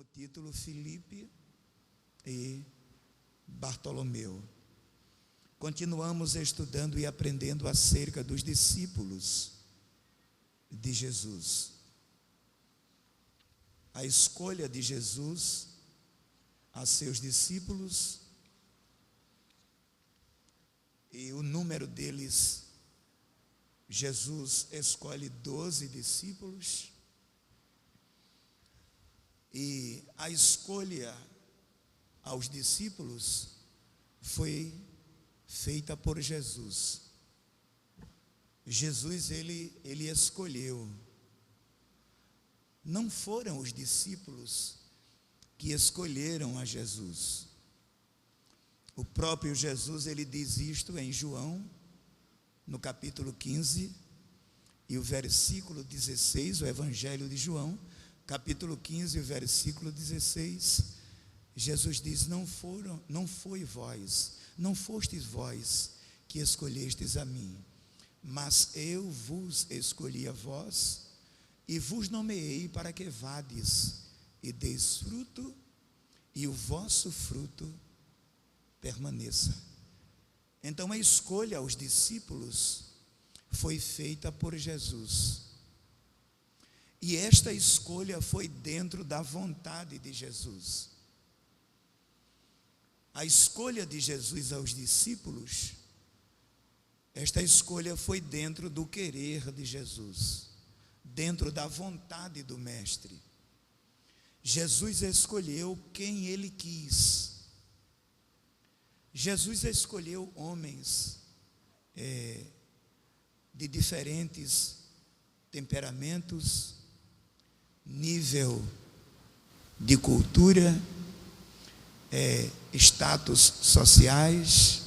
como título Filipe e Bartolomeu. Continuamos estudando e aprendendo acerca dos discípulos de Jesus. A escolha de Jesus a seus discípulos e o número deles. Jesus escolhe 12 discípulos e a escolha aos discípulos foi feita por Jesus. Jesus, ele escolheu. Não foram os discípulos que escolheram a Jesus. O próprio Jesus, ele diz isto em João, no capítulo 15, e o versículo 16, o Evangelho de João, capítulo 15, o versículo 16, Jesus diz: não fostes vós que escolhestes a mim, mas eu vos escolhi a vós, e vos nomeei para que vades e deis fruto, e o vosso fruto permaneça. Então a escolha aos discípulos foi feita por Jesus. E esta escolha foi dentro da vontade de Jesus. A escolha de Jesus aos discípulos, esta escolha foi dentro do querer de Jesus, dentro da vontade do Mestre. Jesus escolheu quem ele quis. Jesus escolheu homens de diferentes temperamentos, nível de cultura, status sociais.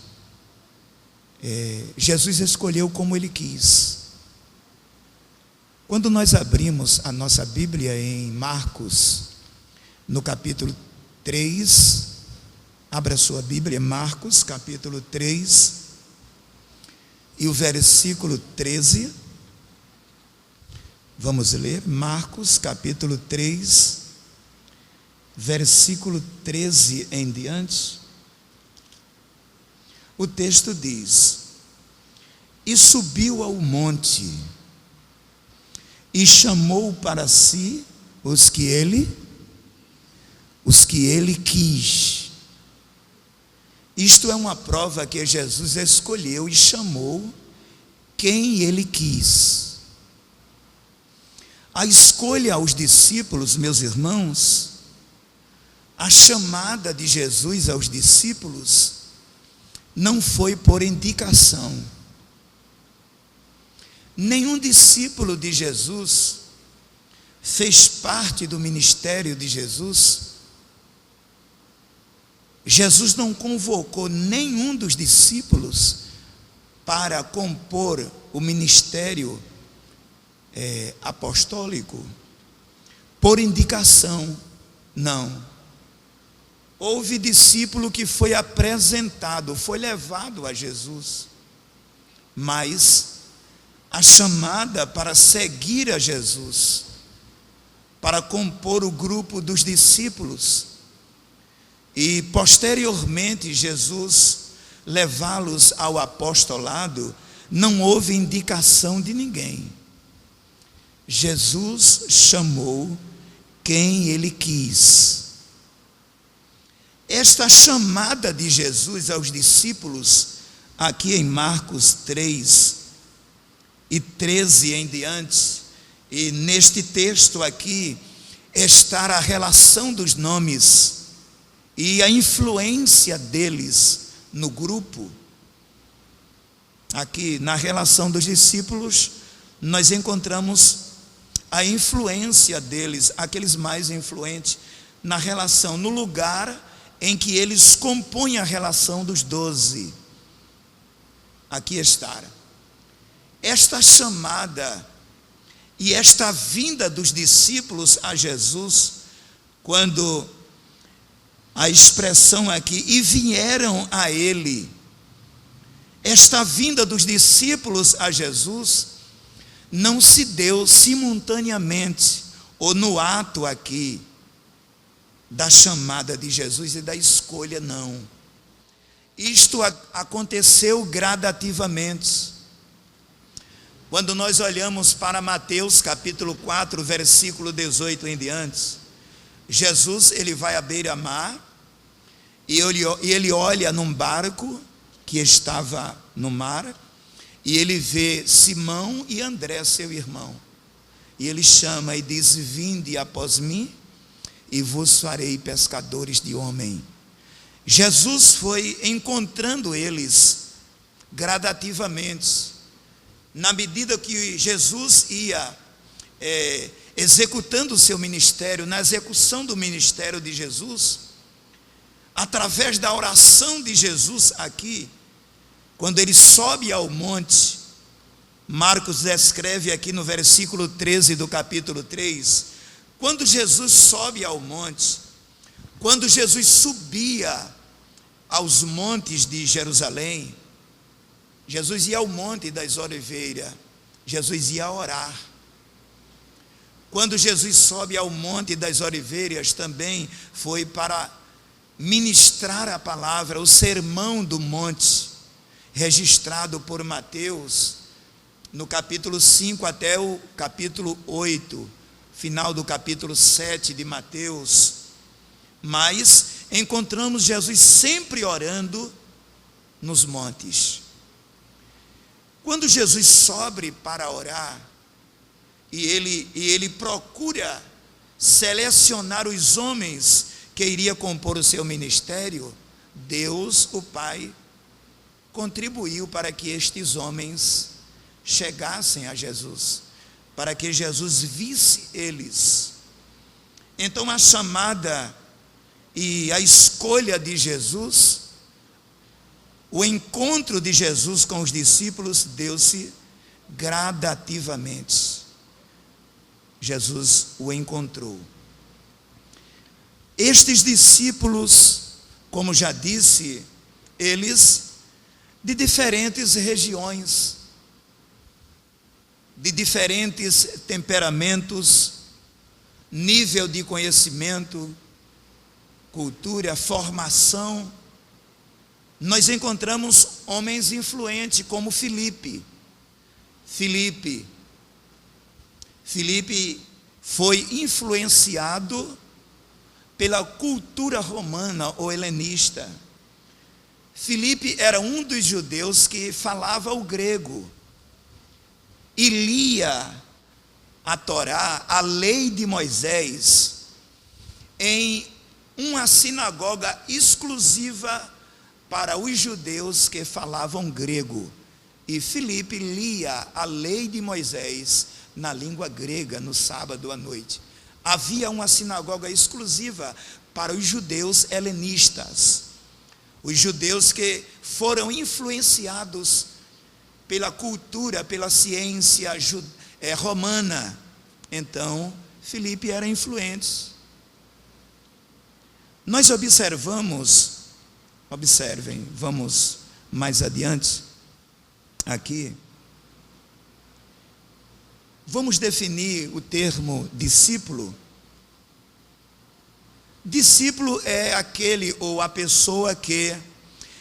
Jesus escolheu como ele quis. Quando nós abrimos a nossa Bíblia em Marcos, no capítulo 3, abra a sua Bíblia, Marcos, capítulo 3, e o versículo 13. Vamos ler, Marcos, capítulo 3, versículo 13 em diante. O texto diz: e subiu ao monte, e chamou para si os que ele quis. Isto é uma prova que Jesus escolheu e chamou quem ele quis. A escolha aos discípulos, meus irmãos, a chamada de Jesus aos discípulos não foi por indicação. Nenhum discípulo de Jesus fez parte do ministério de Jesus. Jesus não convocou nenhum dos discípulos para compor o ministério apostólico por indicação, não. Houve discípulo que foi apresentado, foi levado a Jesus, mas a chamada para seguir a Jesus, para compor o grupo dos discípulos, e posteriormente Jesus levá-los ao apostolado, não houve indicação de ninguém. Jesus chamou quem ele quis. Esta chamada de Jesus aos discípulos, aqui em Marcos 3 e 13 em diante, e neste texto aqui está a relação dos nomes e a influência deles no grupo. Aqui na relação dos discípulos, nós encontramos a influência deles, aqueles mais influentes, na relação, no lugar em que eles compõem a relação dos 12. Aqui está. Esta chamada e esta vinda dos discípulos a Jesus, quando a expressão aqui, e vieram a ele, esta vinda dos discípulos a Jesus não se deu simultaneamente ou no ato aqui da chamada de Jesus e da escolha, não. Isto aconteceu gradativamente. Quando nós olhamos para Mateus capítulo 4, versículo 18 em diante, Jesus, ele vai à beira-mar, e ele olha num barco que estava no mar, e ele vê Simão e André, seu irmão, e ele chama e diz: vinde após mim, e vos farei pescadores de homem. Jesus foi encontrando eles gradativamente. Na medida que Jesus ia executando o seu ministério, na execução do ministério de Jesus, através da oração de Jesus aqui, quando ele sobe ao monte, Marcos descreve aqui no versículo 13 do capítulo 3, quando Jesus sobe ao monte, quando Jesus subia aos montes de Jerusalém, Jesus ia ao Monte das Oliveiras, Jesus ia orar. Quando Jesus sobe ao Monte das Oliveiras, também foi para ministrar a palavra, o sermão do monte, registrado por Mateus, no capítulo 5 até o capítulo 8, final do capítulo 7 de Mateus. Mas encontramos Jesus sempre orando nos montes. Quando Jesus sobe para orar, e ele procura selecionar os homens que iria compor o seu ministério, Deus, o Pai, contribuiu para que estes homens chegassem a Jesus, para que Jesus visse eles. Então a chamada e a escolha de Jesus, o encontro de Jesus com os discípulos, deu-se gradativamente. Jesus o encontrou. Estes discípulos, como já disse, eles de diferentes regiões, de diferentes temperamentos, nível de conhecimento, cultura, formação. Nós encontramos homens influentes como Filipe. Filipe foi influenciado pela cultura romana ou helenista. Filipe era um dos judeus que falava o grego e lia a Torá, a lei de Moisés, em uma sinagoga exclusiva para os judeus que falavam grego. E Filipe lia a lei de Moisés na língua grega no sábado à noite. Havia uma sinagoga exclusiva para os judeus helenistas, os judeus que foram influenciados pela cultura, pela ciência romana. Então, Filipe era influente. Nós observem, vamos mais adiante, aqui, vamos definir o termo discípulo. Discípulo é aquele ou a pessoa que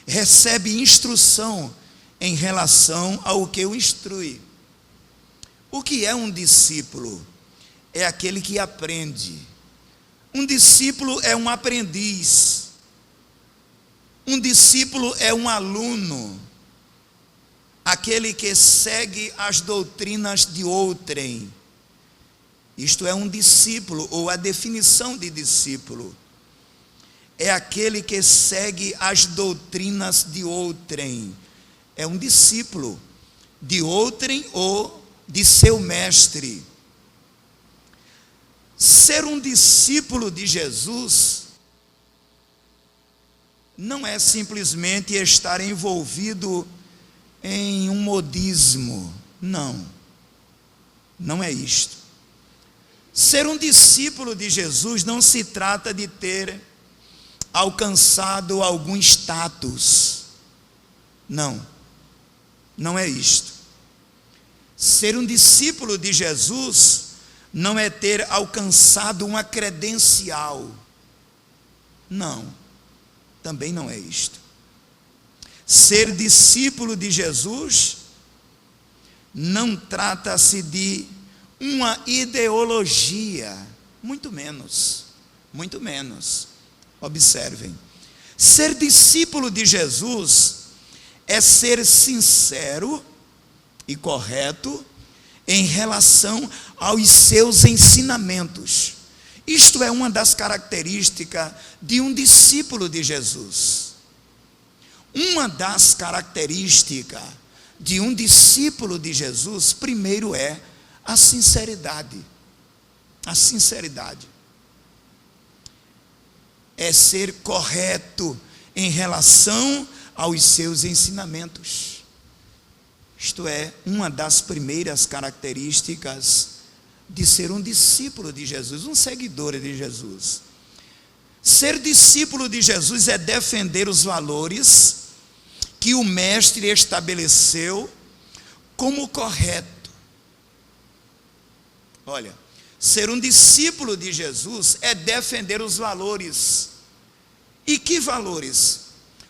recebe instrução em relação ao que o instrui. O que é um discípulo? É aquele que aprende. Um discípulo é um aprendiz. Um discípulo é um aluno, aquele que segue as doutrinas de outrem. Isto é um discípulo, ou a definição de discípulo. É aquele que segue as doutrinas de outrem. É um discípulo de outrem ou de seu mestre. Ser um discípulo de Jesus não é simplesmente estar envolvido em um modismo. Não é isto. Ser um discípulo de Jesus não se trata de ter alcançado algum status. Não é isto. Ser um discípulo de Jesus não é ter alcançado uma credencial. Não, também não é isto. Ser discípulo de Jesus não trata-se de uma ideologia, muito menos, muito menos. Observem, ser discípulo de Jesus é ser sincero e correto em relação aos seus ensinamentos. Isto é uma das características de um discípulo de Jesus. Uma das características de um discípulo de Jesus, primeiro é a sinceridade. A sinceridade é ser correto em relação aos seus ensinamentos. Isto é uma das primeiras características de ser um discípulo de Jesus, um seguidor de Jesus. Ser discípulo de Jesus é defender os valores que o mestre estabeleceu como correto. Olha, ser um discípulo de Jesus é defender os valores. E que valores?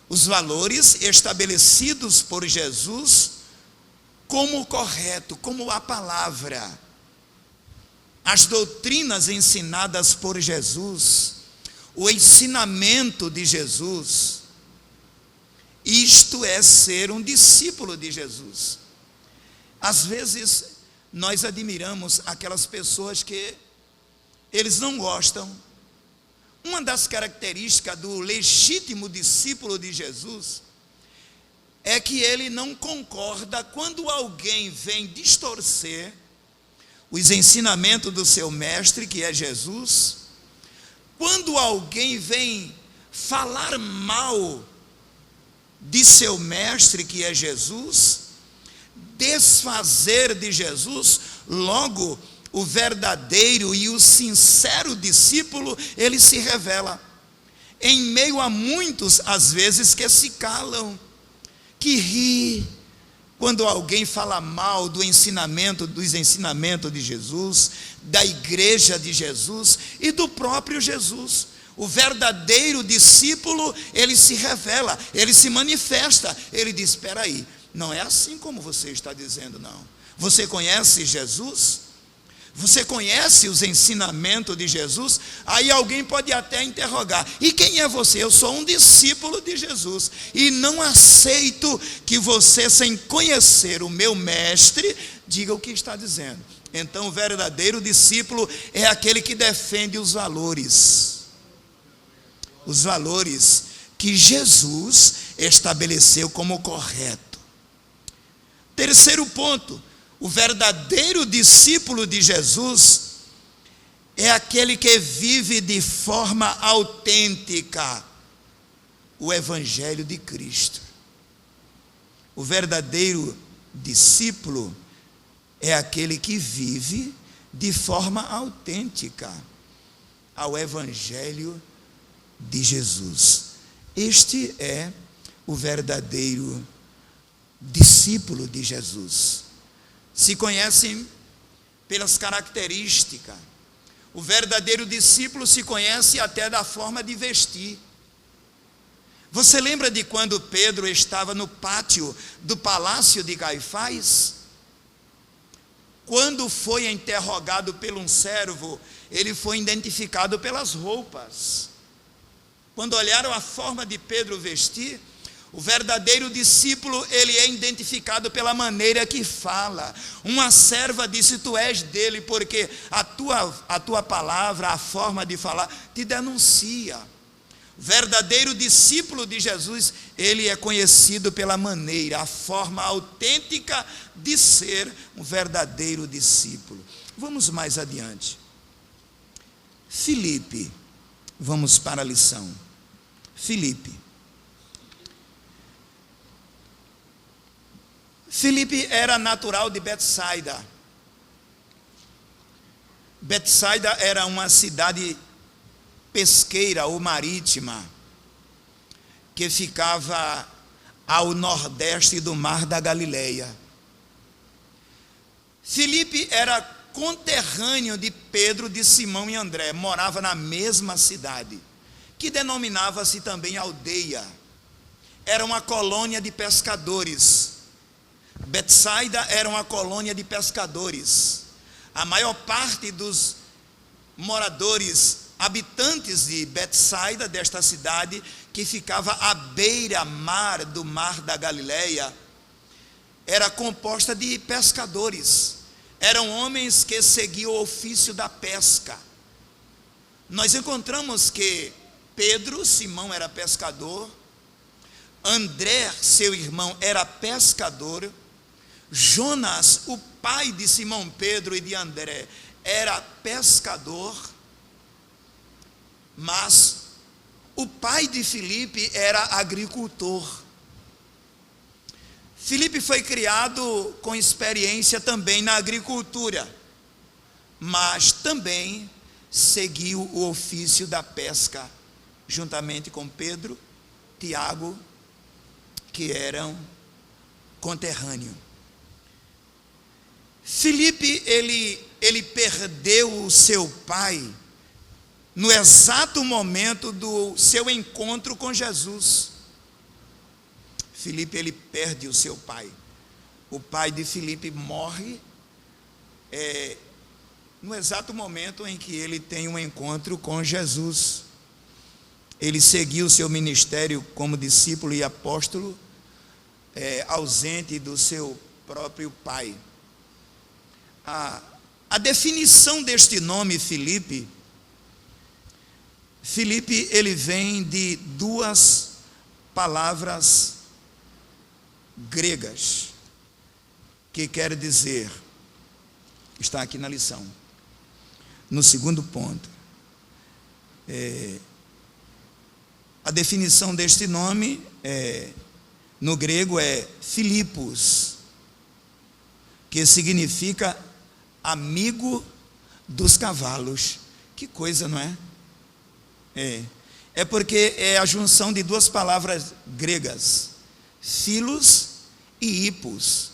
Os valores estabelecidos por Jesus como correto, como a palavra. As doutrinas ensinadas por Jesus, o ensinamento de Jesus. Isto é ser um discípulo de Jesus. Às vezes nós admiramos aquelas pessoas que eles não gostam. Uma das características do legítimo discípulo de Jesus é que ele não concorda quando alguém vem distorcer os ensinamentos do seu mestre, que é Jesus. Quando alguém vem falar mal de seu mestre, que é Jesus, desfazer de Jesus, logo o verdadeiro e o sincero discípulo, ele se revela em meio a muitos, às vezes, que se calam, que ri quando alguém fala mal dos ensinamentos de Jesus, da igreja de Jesus e do próprio Jesus. O verdadeiro discípulo, ele se revela, ele se manifesta, ele diz: espera aí, não é assim como você está dizendo, não. Você conhece Jesus? Você conhece os ensinamentos de Jesus? Aí alguém pode até interrogar: e quem é você? Eu sou um discípulo de Jesus, e não aceito que você, sem conhecer o meu mestre, diga o que está dizendo. Então o verdadeiro discípulo é aquele que defende os valores que Jesus estabeleceu como correto. Terceiro ponto: o verdadeiro discípulo de Jesus é aquele que vive de forma autêntica o Evangelho de Cristo. O verdadeiro discípulo é aquele que vive de forma autêntica ao Evangelho de Jesus. Este é o verdadeiro discípulo de Jesus. Se conhecem pelas características. O verdadeiro discípulo se conhece até da forma de vestir. Você lembra de quando Pedro estava no pátio do palácio de Caifás? Quando foi interrogado por um servo, ele foi identificado pelas roupas. Quando olharam a forma de Pedro vestir, o verdadeiro discípulo, ele é identificado pela maneira que fala. Uma serva disse: tu és dele, porque a tua palavra, a forma de falar, te denuncia. O verdadeiro discípulo de Jesus, ele é conhecido pela maneira, a forma autêntica de ser um verdadeiro discípulo. Vamos mais adiante. Filipe, vamos para a lição. Filipe era natural de Betsaida. Betsaida era uma cidade pesqueira ou marítima que ficava ao nordeste do mar da Galileia. Filipe era conterrâneo de Pedro, de Simão e André, morava na mesma cidade. que denominava-se também aldeia. Era uma colônia de pescadores. Betsaida era uma colônia de pescadores. A maior parte dos moradores, habitantes de Betsaida, desta cidade, que ficava à beira-mar do mar da Galileia, era composta de pescadores. Eram homens que seguiam o ofício da pesca. Nós encontramos que Pedro, Simão, era pescador. André, seu irmão, era pescador. Jonas, o pai de Simão Pedro e de André, era pescador. Mas o pai de Filipe era agricultor. Filipe foi criado com experiência também na agricultura, mas também seguiu o ofício da pesca, juntamente com Pedro, Tiago, que eram conterrâneos. Filipe, ele perdeu o seu pai no exato momento do seu encontro com Jesus. Filipe, ele perde o seu pai. O pai de Filipe morre no exato momento em que ele tem um encontro com Jesus. Ele seguiu seu ministério como discípulo e apóstolo, ausente do seu próprio pai. A definição deste nome Filipe, ele vem de duas palavras gregas, que quer dizer, está aqui na lição, no segundo ponto, a definição deste nome no grego é Filipos, que significa amigo dos cavalos. Que coisa, não é? É porque é a junção de duas palavras gregas, Filos e Hipos.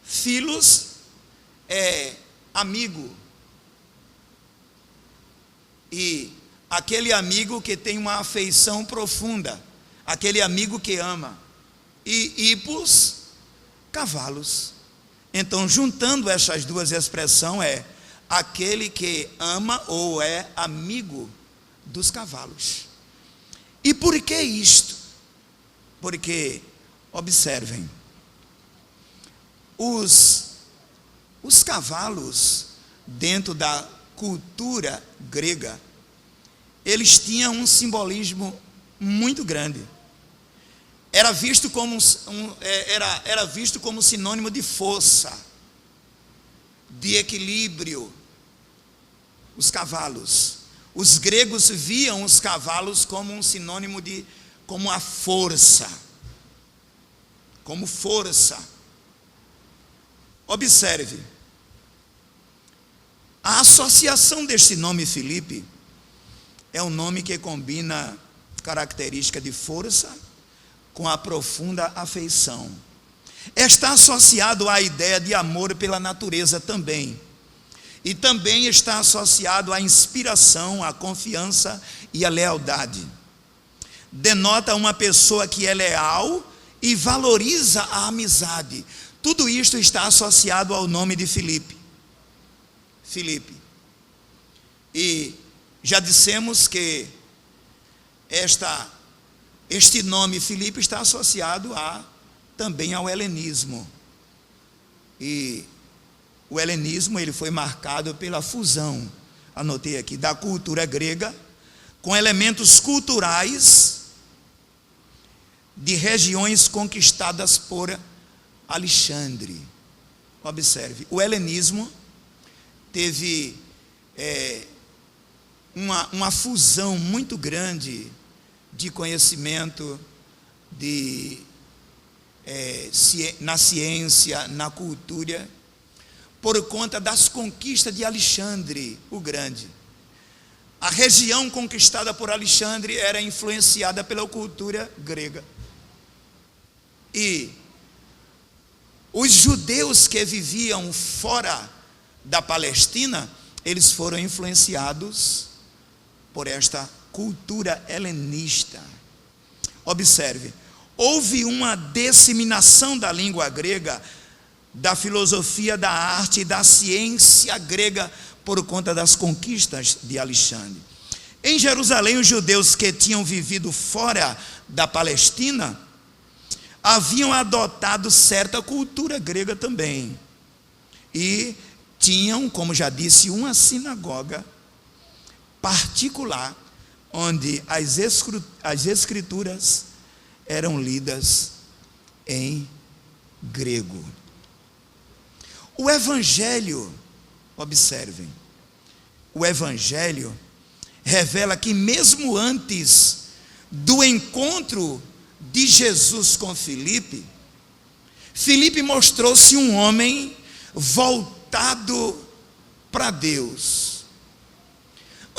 Filos é amigo, e aquele amigo que tem uma afeição profunda, aquele amigo que ama. E Hipos, cavalos. Então, juntando essas duas expressões, é aquele que ama ou é amigo dos cavalos. E por que isto? Porque, observem, os cavalos, dentro da cultura grega, eles tinham um simbolismo muito grande. Era visto como sinônimo de força, de equilíbrio. Os cavalos. Os gregos viam os cavalos como um sinônimo como a força. Como força. Observe. A associação deste nome Filipe é um nome que combina característica de força com a profunda afeição. Está associado à ideia de amor pela natureza também. E também está associado à inspiração, à confiança e à lealdade. Denota uma pessoa que é leal e valoriza a amizade. Tudo isto está associado ao nome de Filipe. E já dissemos que este nome Filipe está associado também ao helenismo. E o helenismo, ele foi marcado pela fusão, anotei aqui, da cultura grega com elementos culturais de regiões conquistadas por Alexandre. Observe, o helenismo teve uma fusão muito grande de conhecimento na ciência, na cultura, por conta das conquistas de Alexandre o Grande. A região conquistada por Alexandre era influenciada pela cultura grega. E os judeus que viviam fora da Palestina, eles foram influenciados por esta cultura helenista. Observe, houve uma disseminação da língua grega, da filosofia, da arte e da ciência grega por conta das conquistas de Alexandre. Em Jerusalém, os judeus que tinham vivido fora da Palestina haviam adotado certa cultura grega também. E tinham, como já disse, uma sinagoga particular, onde as escrituras eram lidas em grego. O Evangelho, observem, o Evangelho revela que mesmo antes do encontro de Jesus com Filipe, Filipe mostrou-se um homem voltado para Deus.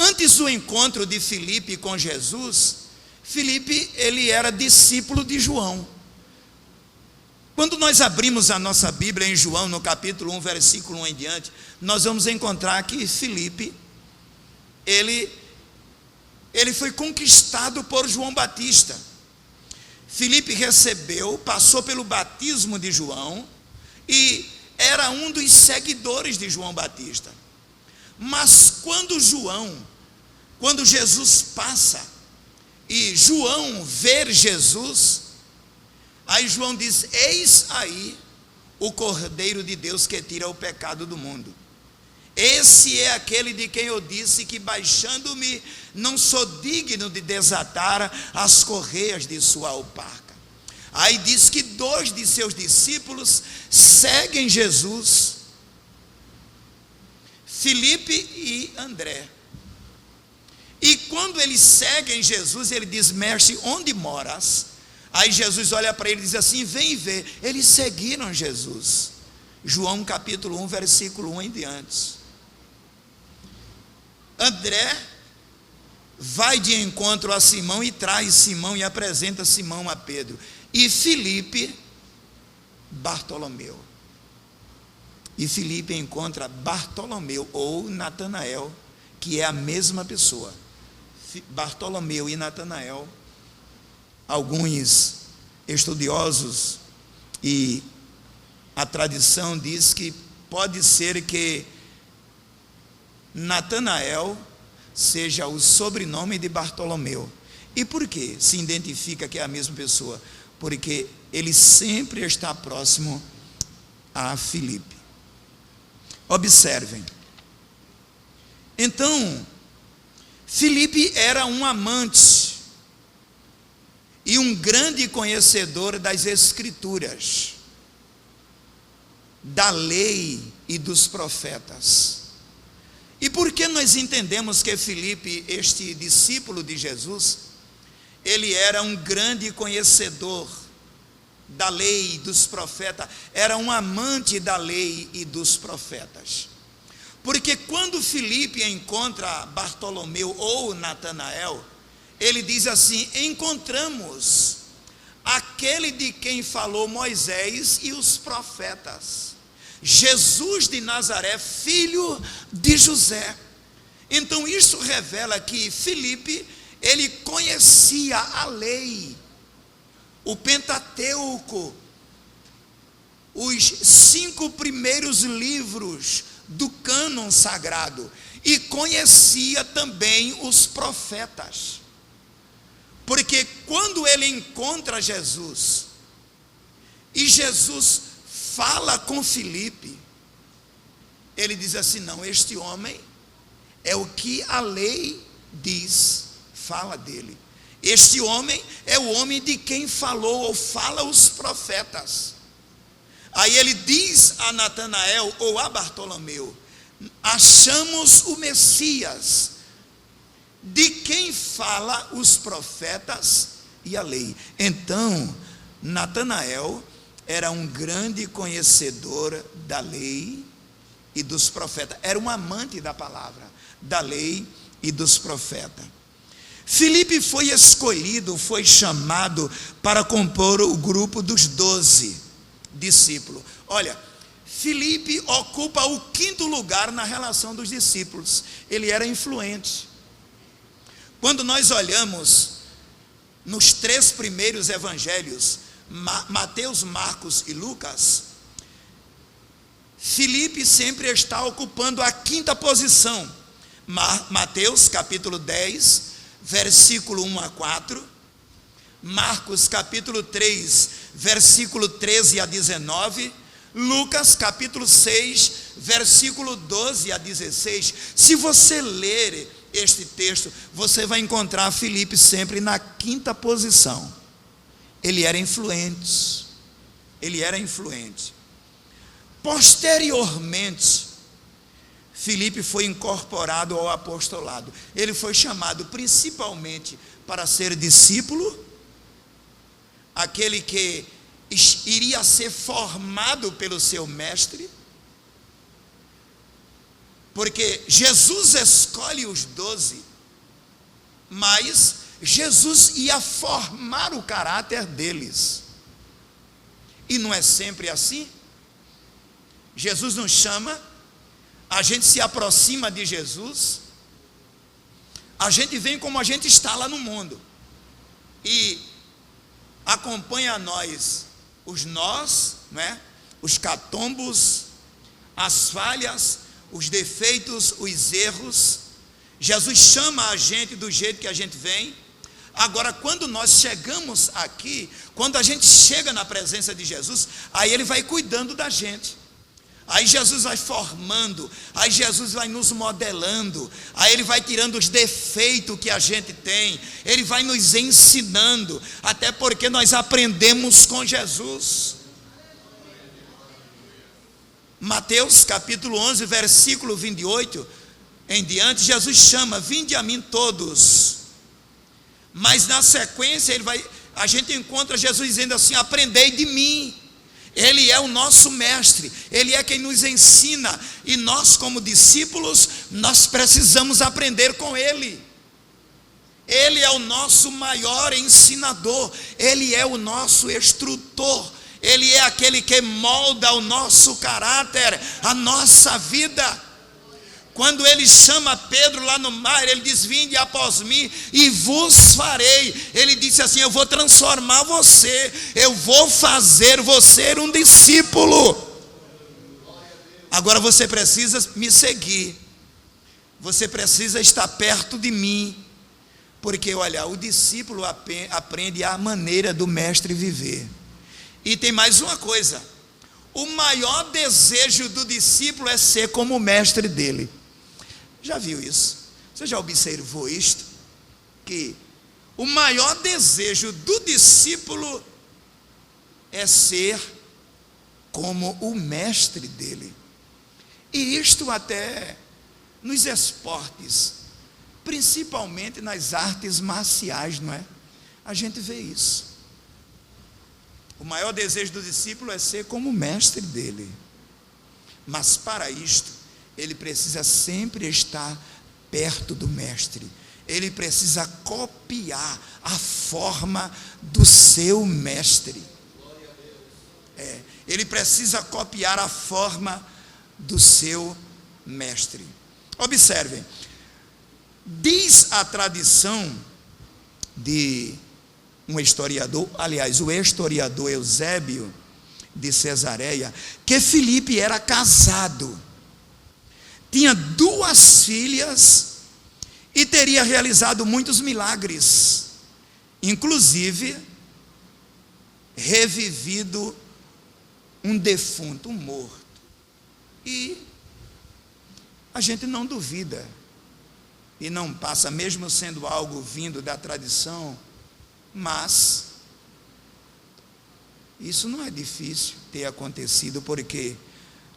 Antes do encontro de Filipe com Jesus, Filipe, ele era discípulo de João. Quando nós abrimos a nossa Bíblia em João, no capítulo 1, versículo 1 em diante, nós vamos encontrar que Filipe, ele foi conquistado por João Batista. Filipe passou pelo batismo de João e era um dos seguidores de João Batista. Mas quando Jesus passa e João vê Jesus, aí João diz: eis aí o Cordeiro de Deus que tira o pecado do mundo. Esse é aquele de quem eu disse que, baixando-me, não sou digno de desatar as correias de sua alparca. Aí diz que 2 de seus discípulos seguem Jesus, Filipe e André. E quando eles seguem Jesus, ele diz: mestre, onde moras? Aí Jesus olha para ele e diz assim: vem ver. Eles seguiram Jesus. João capítulo 1, versículo 1 em diante. André vai de encontro a Simão e traz Simão e apresenta Simão a Pedro. E Filipe, Bartolomeu. E Filipe encontra Bartolomeu ou Natanael, que é a mesma pessoa. Bartolomeu e Natanael, alguns estudiosos e a tradição diz que pode ser que Natanael seja o sobrenome de Bartolomeu. E por que se identifica que é a mesma pessoa? Porque ele sempre está próximo a Filipe. Observem. Então, Filipe era um amante e um grande conhecedor das Escrituras, da lei e dos profetas. E por que nós entendemos que Filipe, este discípulo de Jesus, ele era um grande conhecedor da lei e dos profetas, era um amante da lei e dos profetas? Porque quando Filipe encontra Bartolomeu ou Natanael, ele diz assim: encontramos aquele de quem falou Moisés e os profetas, Jesus de Nazaré, filho de José. Então isso revela que Filipe, ele conhecia a lei, o Pentateuco, os 5 primeiros livros do cânon sagrado, e conhecia também os profetas. Porque quando ele encontra Jesus, e Jesus fala com Filipe, ele diz assim: não, este homem é o que a lei diz, fala dele. Este homem é o homem de quem falou ou fala os profetas. Aí ele diz a Natanael ou a Bartolomeu: achamos o Messias, de quem fala os profetas e a lei. Então, Natanael era um grande conhecedor da lei e dos profetas, era um amante da palavra, da lei e dos profetas. Filipe foi escolhido, foi chamado para compor o grupo dos 12 discípulos. Olha, Filipe ocupa o 5º lugar na relação dos discípulos. Ele era influente. Quando nós olhamos nos 3 primeiros evangelhos, Mateus, Marcos e Lucas, Filipe sempre está ocupando a 5ª posição. Mateus capítulo 10, versículo 1 a 4, Marcos capítulo 3, versículo 13 a 19, Lucas capítulo 6, versículo 12 a 16. Se você ler este texto, você vai encontrar Filipe sempre na 5ª posição. Ele era influente. Posteriormente, Filipe foi incorporado ao apostolado. Ele foi chamado principalmente para ser discípulo, aquele que iria ser formado pelo seu mestre, porque Jesus escolhe os 12, mas Jesus ia formar o caráter deles. E não é sempre assim. Jesus nos chama, a gente se aproxima de Jesus, a gente vem como a gente está lá no mundo, e acompanha a nós os nós, né? Os catombos, as falhas, os defeitos, os erros. Jesus chama a gente do jeito que a gente vem. Agora, quando nós chegamos aqui, quando a gente chega na presença de Jesus, aí Ele vai cuidando da gente. Aí Jesus vai formando, aí Jesus vai nos modelando, aí Ele vai tirando os defeitos que a gente tem, Ele vai nos ensinando, até porque nós aprendemos com Jesus. Mateus capítulo 11, versículo 28 em diante, Jesus chama: vinde a mim todos. Mas na sequência a gente encontra Jesus dizendo assim: aprendei de mim. Ele é o nosso mestre, Ele é quem nos ensina, e nós como discípulos, nós precisamos aprender com Ele. Ele é o nosso maior ensinador, Ele é o nosso instrutor, Ele é aquele que molda o nosso caráter, a nossa vida. Quando Ele chama Pedro lá no mar, Ele diz: vinde após mim e vos farei. Ele disse assim: eu vou transformar você, eu vou fazer você um discípulo. Agora você precisa me seguir, você precisa estar perto de mim, porque olha, o discípulo aprende a maneira do mestre viver. E tem mais uma coisa: o maior desejo do discípulo é ser como o mestre dele. Já viu isso? Você já observou isto? Que o maior desejo do discípulo é ser como o mestre dele. E isto até nos esportes, principalmente nas artes marciais, não é? A gente vê isso. O maior desejo do discípulo é ser como o mestre dele. Mas para isto, ele precisa sempre estar perto do mestre. Ele precisa copiar a forma do seu mestre. Ele precisa copiar a forma do seu mestre. Observem, diz a tradição de um historiador, aliás, o historiador Eusébio de Cesareia, que Filipe era casado, tinha 2 filhas e teria realizado muitos milagres, inclusive revivido um defunto, um morto. E a gente não duvida, e não passa, mesmo sendo algo vindo da tradição, mas isso não é difícil ter acontecido, porque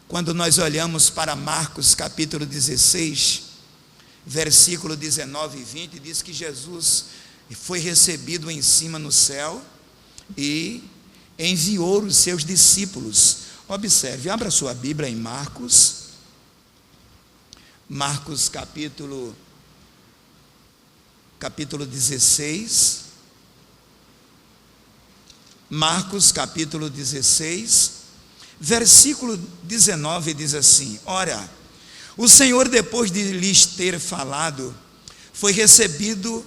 quando nós olhamos para Marcos capítulo 16, versículo 19 e 20, diz que Jesus foi recebido em cima no céu e enviou os seus discípulos. Observe, abra sua Bíblia em Marcos capítulo 16, Marcos capítulo 16, versículo 19 diz assim: ora, o Senhor, depois de lhes ter falado, foi recebido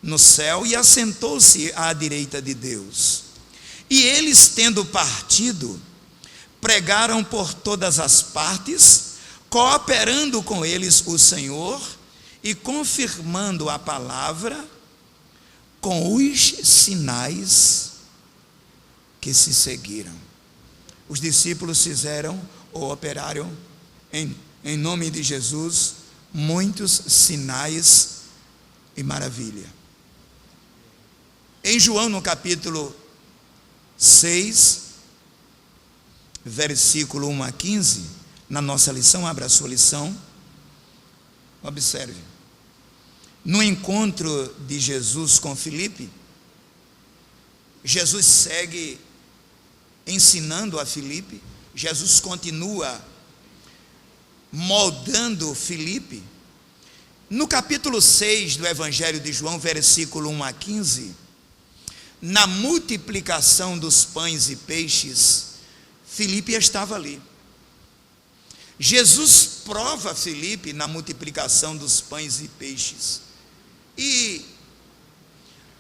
no céu e assentou-se à direita de Deus. E eles, tendo partido, pregaram por todas as partes, cooperando com eles o Senhor e confirmando a palavra com os sinais que se seguiram. Os discípulos fizeram ou operaram em nome de Jesus muitos sinais e maravilha. Em João, no capítulo 6, versículo 1 a 15, na nossa lição, abra a sua lição, observe. No encontro de Jesus com Filipe, Jesus segue ensinando a Filipe, Jesus continua moldando Filipe. No capítulo 6 do Evangelho de João, versículo 1 a 15, na multiplicação dos pães e peixes, Filipe estava ali. Jesus prova Filipe na multiplicação dos pães e peixes. E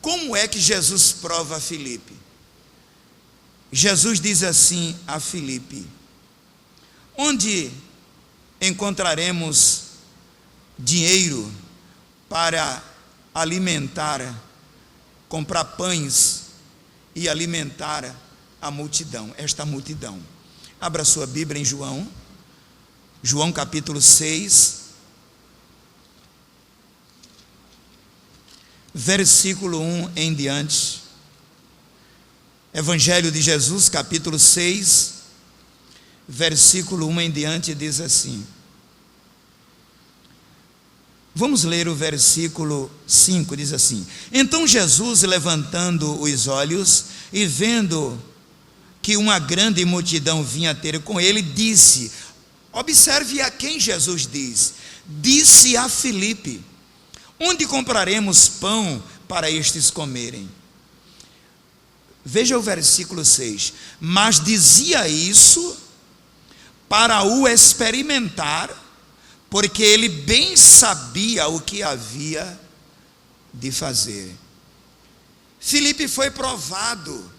como é que Jesus prova Filipe? Jesus diz assim a Filipe: onde encontraremos dinheiro para alimentar, comprar pães e alimentar a multidão, esta multidão? Abra sua Bíblia em João capítulo 6, versículo 1 em diante. Evangelho de Jesus, capítulo 6, versículo 1 em diante, diz assim. Vamos ler o versículo 5, diz assim: então Jesus, levantando os olhos e vendo que uma grande multidão vinha ter com ele, disse, observe a quem Jesus diz, disse a Filipe, onde compraremos pão para estes comerem? Veja o versículo 6, mas dizia isso para o experimentar, porque ele bem sabia o que havia de fazer. Filipe foi provado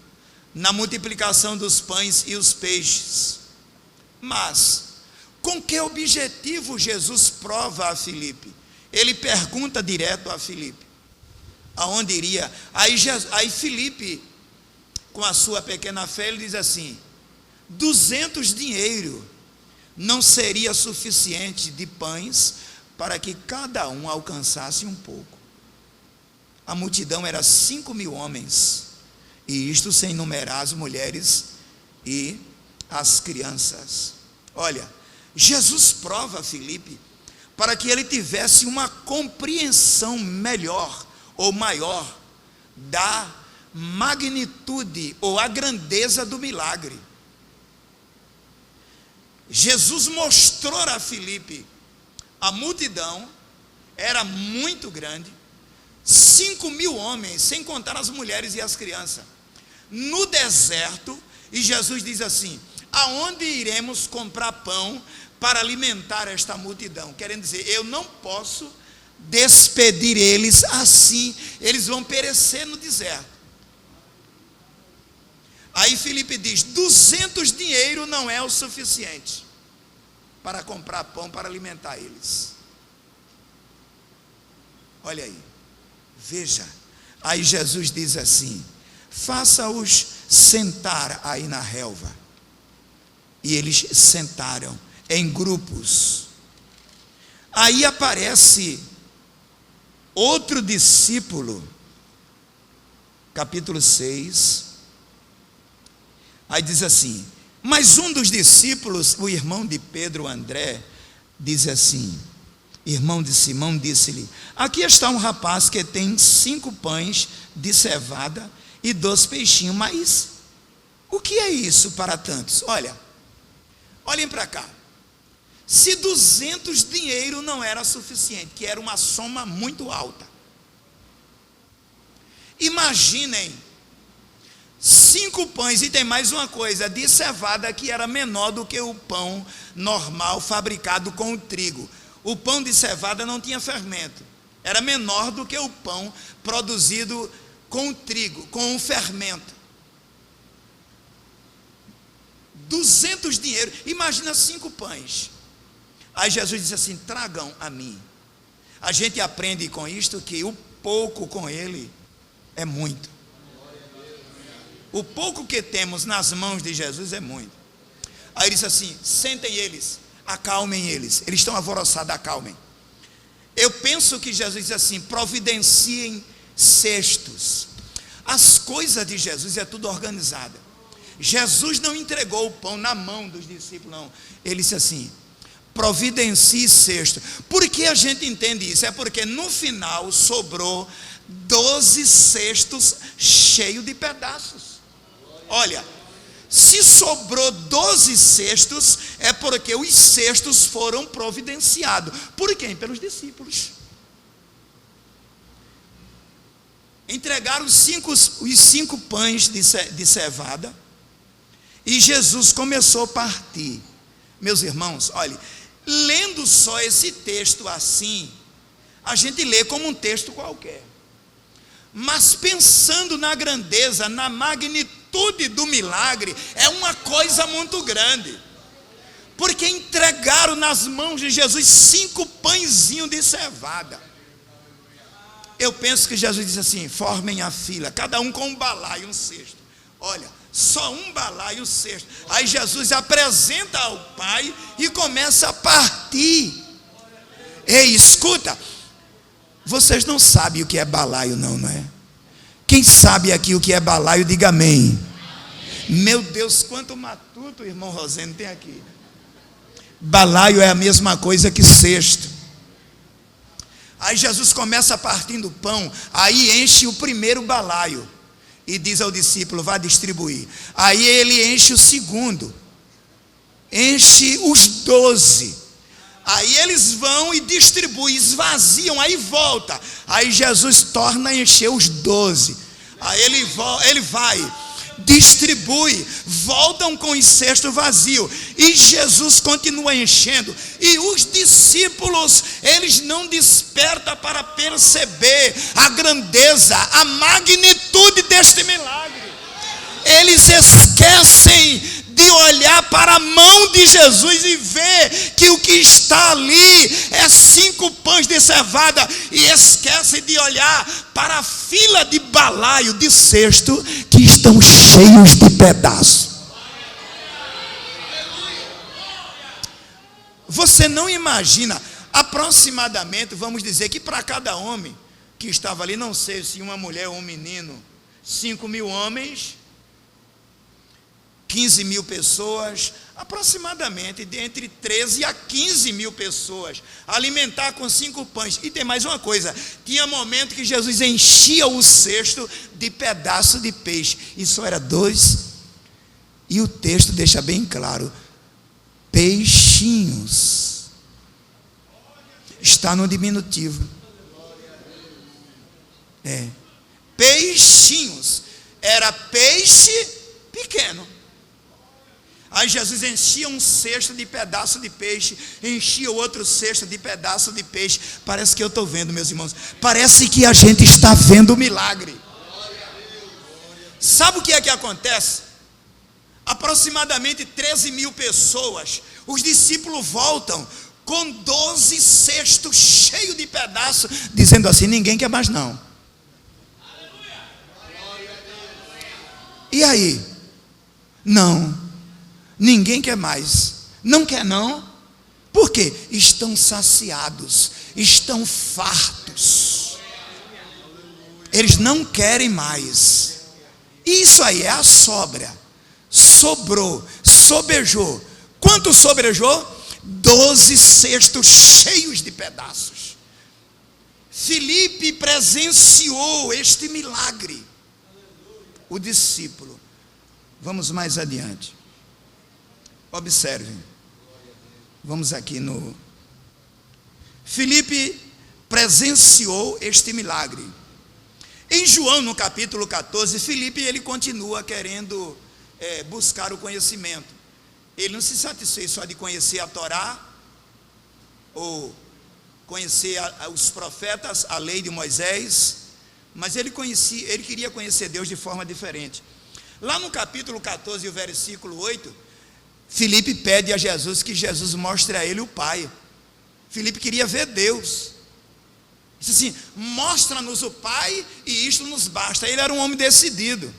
na multiplicação dos pães e os peixes, mas com que objetivo Jesus prova a Filipe? Ele pergunta direto a Filipe, aonde iria? Aí Filipe, com a sua pequena fé, ele diz assim, 200 dinheiro não seria suficiente de pães para que cada um alcançasse um pouco. A multidão era 5.000 homens, e isto sem numerar as mulheres e as crianças. Olha, Jesus prova a Filipe para que ele tivesse uma compreensão melhor ou maior da magnitude ou a grandeza do milagre. Jesus mostrou a Filipe, a multidão era muito grande, 5.000 homens, sem contar as mulheres e as crianças, no deserto, e Jesus diz assim, aonde iremos comprar pão para alimentar esta multidão? Querendo dizer, eu não posso despedir eles assim, eles vão perecer no deserto. Aí Filipe diz, 200 dinheiro não é o suficiente para comprar pão para alimentar eles. Olha aí, veja, aí Jesus diz assim, faça-os sentar aí na relva. E eles sentaram em grupos. Aí aparece outro discípulo, capítulo 6, aí diz assim, mas um dos discípulos, o irmão de Pedro, André, diz assim, irmão de Simão, disse-lhe, aqui está um rapaz que tem 5 pães de cevada e 2 peixinhos, mas o que é isso para tantos? Olhem para cá, se 200 dinheiro não era suficiente, que era uma soma muito alta, imaginem 5 pães, e tem mais uma coisa, de cevada que era menor do que o pão normal fabricado com o trigo. O pão de cevada não tinha fermento, era menor do que o pão produzido com o trigo, com o fermento. 200 dinheiros, imagina 5 pães. Aí Jesus disse assim: tragam a mim. A gente aprende com isto que o pouco com ele é muito. O pouco que temos nas mãos de Jesus é muito. Aí ele disse assim: sentem eles, acalmem eles estão alvoroçados, acalmem. Eu penso que Jesus disse assim: providenciem cestos. As coisas de Jesus é tudo organizada. Jesus não entregou o pão na mão dos discípulos, não. Ele disse assim: providencie cesto. Por que a gente entende isso? É porque no final sobrou 12 cestos cheios de pedaços. Olha, se sobrou 12 cestos, é porque os cestos foram providenciados. Por quem? Pelos discípulos. Entregaram os cinco pães de cevada, e Jesus começou a partir. Meus irmãos, olha, lendo só esse texto assim, a gente lê como um texto qualquer. Mas pensando na grandeza, na magnitude do milagre, é uma coisa muito grande. Porque entregaram nas mãos de Jesus 5 pãezinhos de cevada. Eu penso que Jesus disse assim: formem a fila, cada um com um balaio, um cesto. Olha, só um balaio, um cesto. Aí Jesus apresenta ao Pai e começa a partir. Ei, escuta, vocês não sabem o que é balaio, não é? Quem sabe aqui o que é balaio, diga amém. Meu Deus, quanto matuto o irmão Rosendo tem aqui. Balaio é a mesma coisa que cesto. Aí Jesus começa partindo o pão, aí enche o primeiro balaio e diz ao discípulo: vá distribuir. Aí ele enche o segundo, enche os 12. Aí eles vão e distribuem, esvaziam, aí volta. Aí Jesus torna a encher os 12. Aí ele vai, distribui, voltam com o cesto vazio, e Jesus continua enchendo. E os discípulos, eles não despertam para perceber a grandeza, a magnitude deste milagre. Eles esquecem de olhar para a mão de Jesus e ver que o que está ali é 5 pães de cevada, e esquecem de olhar para a fila de balaio, de cesto, que estão cheios de pedaços. Você não imagina, aproximadamente, vamos dizer que para cada homem que estava ali, não sei se uma mulher ou um menino, 5.000 homens, 15.000 pessoas, aproximadamente de entre 13 a 15.000 pessoas, alimentar com 5 pães. E tem mais uma coisa: tinha momento que Jesus enchia o cesto de pedaço de peixe, e só era 2, e o texto deixa bem claro: peixinhos. Está no diminutivo. Peixinhos. Era peixe pequeno. Aí Jesus enchia um cesto de pedaço de peixe, enchia o outro cesto de pedaço de peixe. Parece que eu estou vendo, meus irmãos, parece que a gente está vendo o milagre. Sabe o que é que acontece? Aproximadamente 13.000 pessoas, os discípulos voltam com 12 cestos cheios de pedaços, dizendo assim: ninguém quer mais não. E aí? Não, ninguém quer mais. Não quer não? Por quê? Estão saciados, estão fartos. Eles não querem mais. Isso aí é a sobra. Sobrou, sobejou. Quanto sobrejou? 12 cestos cheios de pedaços. Filipe presenciou este milagre. O discípulo. Vamos mais adiante. Observem. Vamos aqui no... Filipe presenciou este milagre. Em João, no capítulo 14, Filipe, ele continua querendo buscar o conhecimento. Ele não se satisfez só de conhecer a Torá, ou conhecer os profetas, a lei de Moisés, mas ele queria conhecer Deus de forma diferente. Lá no capítulo 14, o versículo 8, Filipe pede a Jesus que Jesus mostre a ele o Pai. Filipe queria ver Deus. Disse assim: mostra-nos o Pai e isto nos basta. Ele era um homem decidido.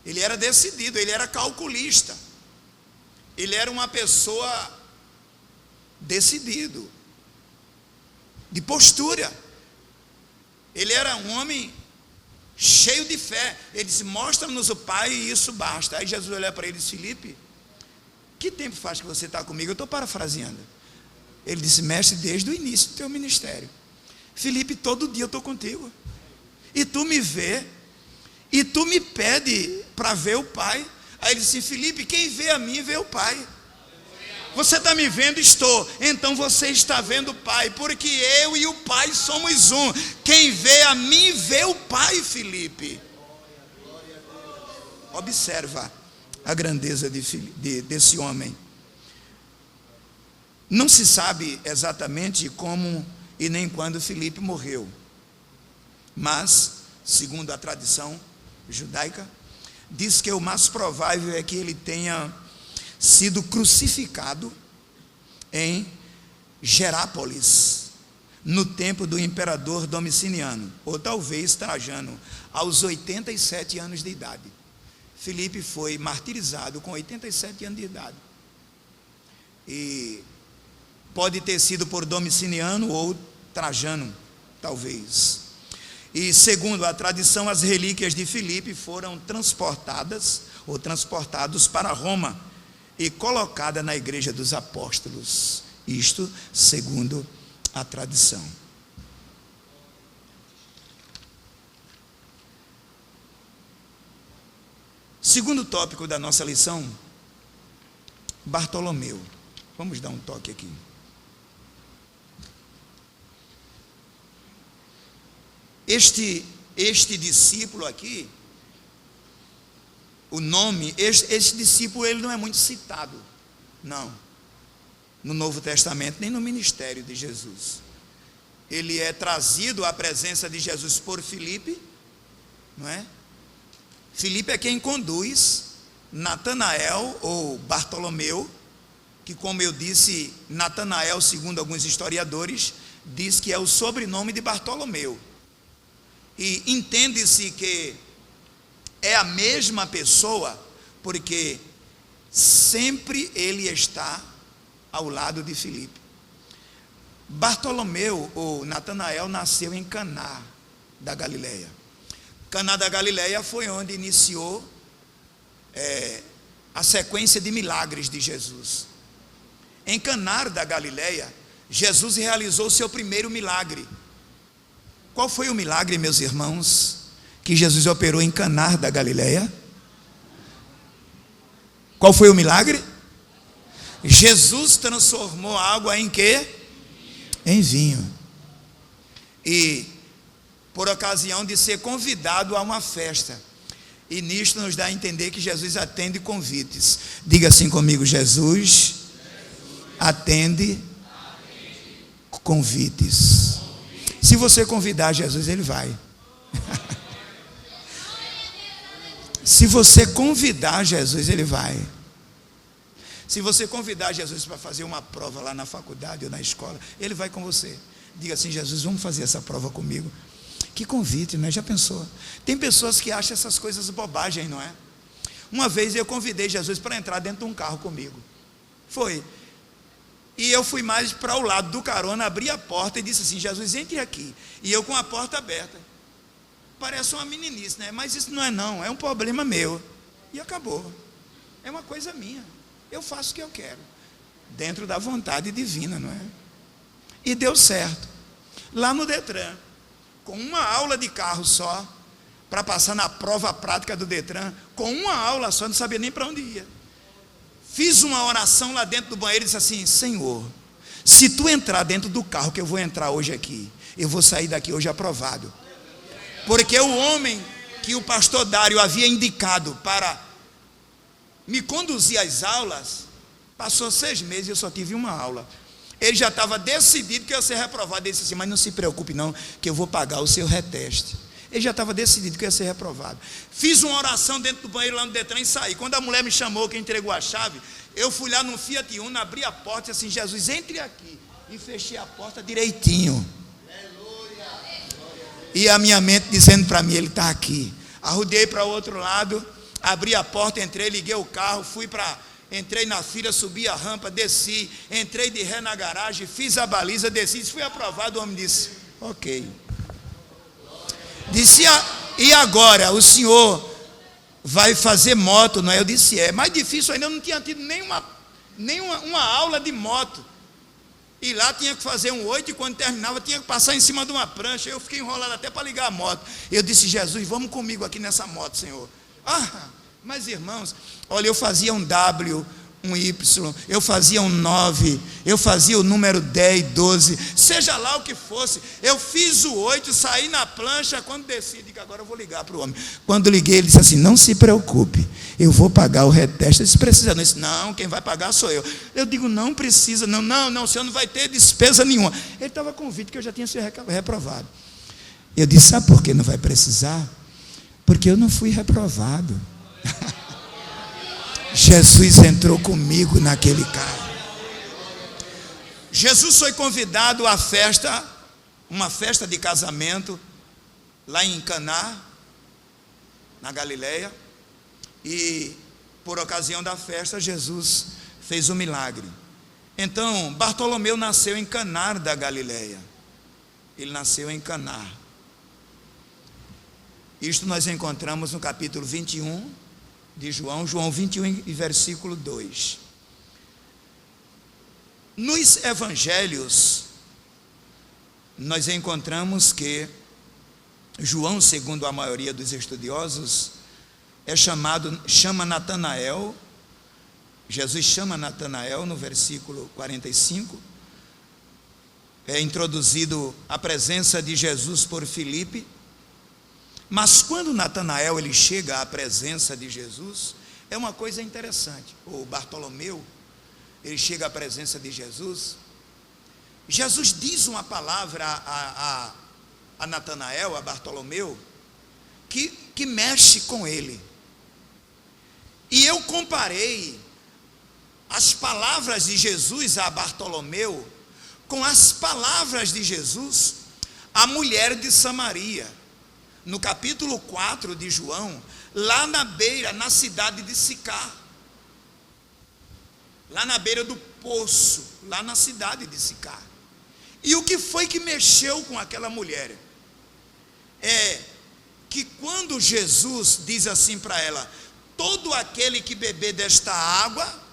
Ele era decidido, ele era calculista. Ele era uma pessoa decidido, de postura. Ele era um homem cheio de fé. Ele disse: mostra-nos o Pai e isso basta. Aí Jesus olhou para ele e disse: Filipe, que tempo faz que você está comigo? Eu estou parafraseando. Ele disse: mestre, desde o início do teu ministério. Filipe, todo dia eu estou contigo, e tu me vê, e tu me pede para ver o Pai. Aí ele disse: Filipe, quem vê a mim vê o Pai. Você está me vendo? Estou. Então você está vendo o Pai, porque eu e o Pai somos um. Quem vê a mim vê o Pai, Filipe. Observa a grandeza desse homem. Não se sabe exatamente como e nem quando Filipe morreu, mas, segundo a tradição judaica, diz que o mais provável é que ele tenha sido crucificado em Gerápolis, no tempo do imperador Domiciano, ou talvez Trajano, aos 87 anos de idade. Filipe foi martirizado com 87 anos de idade. E pode ter sido por Domiciano ou Trajano, talvez. E segundo a tradição, as relíquias de Filipe foram transportadas ou transportados para Roma e colocada na igreja dos apóstolos. Isto segundo a tradição. Segundo tópico da nossa lição, Bartolomeu. Vamos dar um toque aqui. Este discípulo aqui, o nome, este discípulo, ele não é muito citado, não, no Novo Testamento, nem no ministério de Jesus. Ele é trazido à presença de Jesus por Filipe, não é? Filipe é quem conduz Natanael, ou Bartolomeu, que, como eu disse, Natanael, segundo alguns historiadores, diz que é o sobrenome de Bartolomeu. E entende-se que é a mesma pessoa, porque sempre ele está ao lado de Filipe. Bartolomeu, ou Natanael, nasceu em Caná da Galileia. Caná da Galileia foi onde iniciou a sequência de milagres de Jesus. Em Caná da Galileia, Jesus realizou seu primeiro milagre. Qual foi o milagre, meus irmãos, que Jesus operou em Caná da Galileia? Qual foi o milagre? Jesus transformou a água em quê? Em vinho. E por ocasião de ser convidado a uma festa. E nisto nos dá a entender que Jesus atende convites. Diga assim comigo: Jesus atende convites. Se você convidar Jesus, ele vai. Se você convidar Jesus, ele vai. Se você convidar Jesus para fazer uma prova lá na faculdade ou na escola, ele vai com você. Diga assim: Jesus, vamos fazer essa prova comigo. Que convite, não é? Já pensou? Tem pessoas que acham essas coisas bobagem, não é? Uma vez eu convidei Jesus para entrar dentro de um carro comigo. Foi. E eu fui mais para o lado do carona, abri a porta e disse assim: Jesus, entre aqui. E eu com a porta aberta. Parece uma meninice, né? Mas isso não é um problema meu. E acabou. É uma coisa minha. Eu faço o que eu quero, dentro da vontade divina, não é? E deu certo. Lá no Detran, com uma aula de carro só, para passar na prova prática do Detran, com uma aula só, não sabia nem para onde ia. Fiz uma oração lá dentro do banheiro e disse assim: Senhor, se tu entrar dentro do carro que eu vou entrar hoje aqui, eu vou sair daqui hoje aprovado. Porque o homem que o pastor Dário havia indicado para me conduzir às aulas, passou 6 meses e eu só tive uma aula. Ele já estava decidido que eu ia ser reprovado. Ele disse assim: mas não se preocupe não, que eu vou pagar o seu reteste. Ele já estava decidido que eu ia ser reprovado. Fiz uma oração dentro do banheiro lá no Detran e saí. Quando a mulher me chamou, que entregou a chave, eu fui lá no Fiat Uno, abri a porta e disse assim: Jesus, entre aqui. E fechei a porta direitinho. E a minha mente dizendo para mim: ele está aqui. Arrudei para o outro lado, abri a porta, entrei, liguei o carro, entrei na fila, subi a rampa, desci, entrei de ré na garagem, fiz a baliza, desci, fui aprovado. O homem disse: ok. Disse: e agora, o senhor vai fazer moto, não é? Eu disse: é mais difícil ainda, eu não tinha tido nenhuma aula de moto. E lá tinha que fazer um 8 e quando terminava tinha que passar em cima de uma prancha. Eu fiquei enrolado até para ligar a moto. Eu disse: Jesus, vamos comigo aqui nessa moto, Senhor. Mas irmãos, olha, eu fazia um W, um Y, eu fazia um 9, eu fazia o número 10, 12, seja lá o que fosse. Eu fiz o 8, saí na plancha. Quando desci, digo: agora eu vou ligar para o homem. Quando liguei, ele disse assim: não se preocupe, eu vou pagar o reteste. Ele disse: precisa não? Eu disse: não, quem vai pagar sou eu. Eu digo: não precisa, não, o senhor não vai ter despesa nenhuma. Ele estava convicto que eu já tinha sido reprovado. Eu disse: sabe por que não vai precisar? Porque eu não fui reprovado. Jesus entrou comigo naquele carro. Jesus foi convidado à festa, uma festa de casamento, lá em Caná, na Galileia. E por ocasião da festa, Jesus fez um milagre. Então, Bartolomeu nasceu em Caná da Galileia. Ele nasceu em Caná. Isto nós encontramos no capítulo 21 de João 21 e versículo 2. Nos evangelhos, nós encontramos que João, segundo a maioria dos estudiosos, chama Natanael. Jesus chama Natanael no versículo 45. É introduzido a presença de Jesus por Filipe. Mas quando Natanael ele chega à presença de Jesus, é uma coisa interessante. O Bartolomeu, ele chega à presença de Jesus. Jesus diz uma palavra a Natanael, a Bartolomeu, que mexe com ele. E eu comparei as palavras de Jesus a Bartolomeu com as palavras de Jesus à mulher de Samaria. No capítulo 4 de João, lá na beira, na cidade de Sicar, lá na beira do poço, lá na cidade de Sicar. E o que foi que mexeu com aquela mulher? É que quando Jesus diz assim para ela: todo aquele que beber desta água,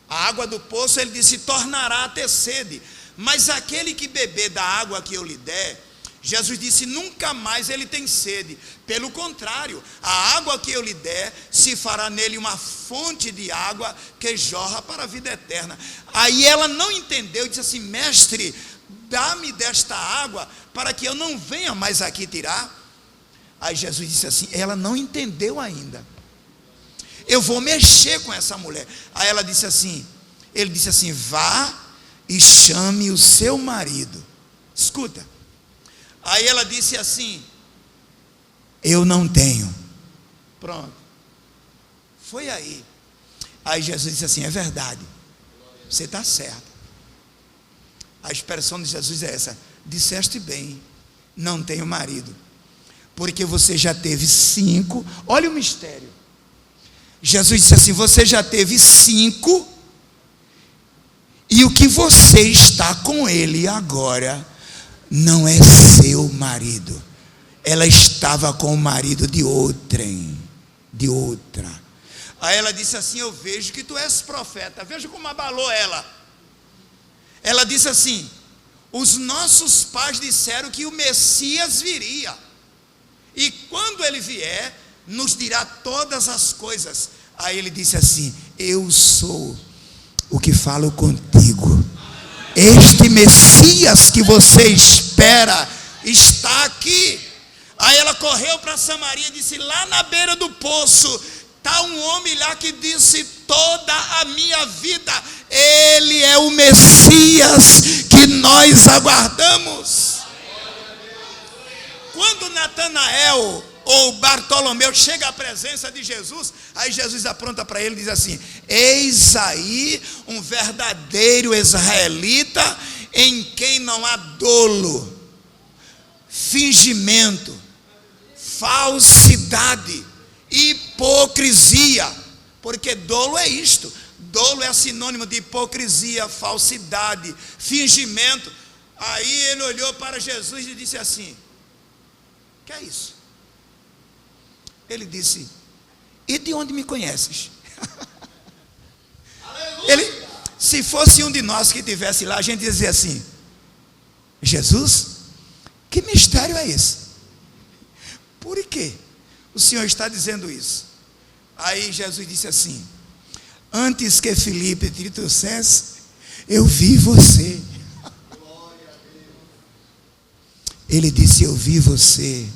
a água do poço, ele disse, tornará a ter sede, mas aquele que beber da água que eu lhe der, Jesus disse, nunca mais ele tem sede. Pelo contrário, a água que eu lhe der, se fará nele uma fonte de água que jorra para a vida eterna. Aí ela não entendeu e disse assim: mestre, dá-me desta água para que eu não venha mais aqui tirar. Aí Jesus disse assim: ela não entendeu ainda, eu vou mexer com essa mulher. Aí ela disse assim, ele disse assim: vá e chame o seu marido. Escuta. Aí ela disse assim: eu não tenho. Pronto. Foi aí. Aí Jesus disse assim: é verdade, você está certo. A expressão de Jesus é essa: disseste bem, não tenho marido, porque você já teve 5. Olha o mistério. Jesus disse assim: você já teve 5, e o que você está com ele agora não é seu marido. Ela estava com o marido de outrem, de outra. Aí ela disse assim: eu vejo que tu és profeta. Veja como abalou ela. Ela disse assim: os nossos pais disseram que o Messias viria, e quando ele vier, nos dirá todas as coisas. Aí ele disse assim: eu sou o que falo contigo. Este Messias que você espera está aqui. Aí ela correu para Samaria e disse: lá na beira do poço está um homem lá que disse: toda a minha vida Ele é o Messias que nós aguardamos. Quando Natanael ou Bartolomeu chega à presença de Jesus, aí Jesus apronta para ele e diz assim: eis aí um verdadeiro israelita em quem não há dolo, fingimento, falsidade, hipocrisia. Porque dolo é isto. Dolo é sinônimo de hipocrisia, falsidade, fingimento. Aí ele olhou para Jesus e disse assim: que é isso? Ele disse: e de onde me conheces? Ele, se fosse um de nós que estivesse lá, a gente dizia assim: Jesus, que mistério é esse? Por que o Senhor está dizendo isso? Aí Jesus disse assim: antes que Filipe te trouxesse, eu vi você. Ele disse: eu vi você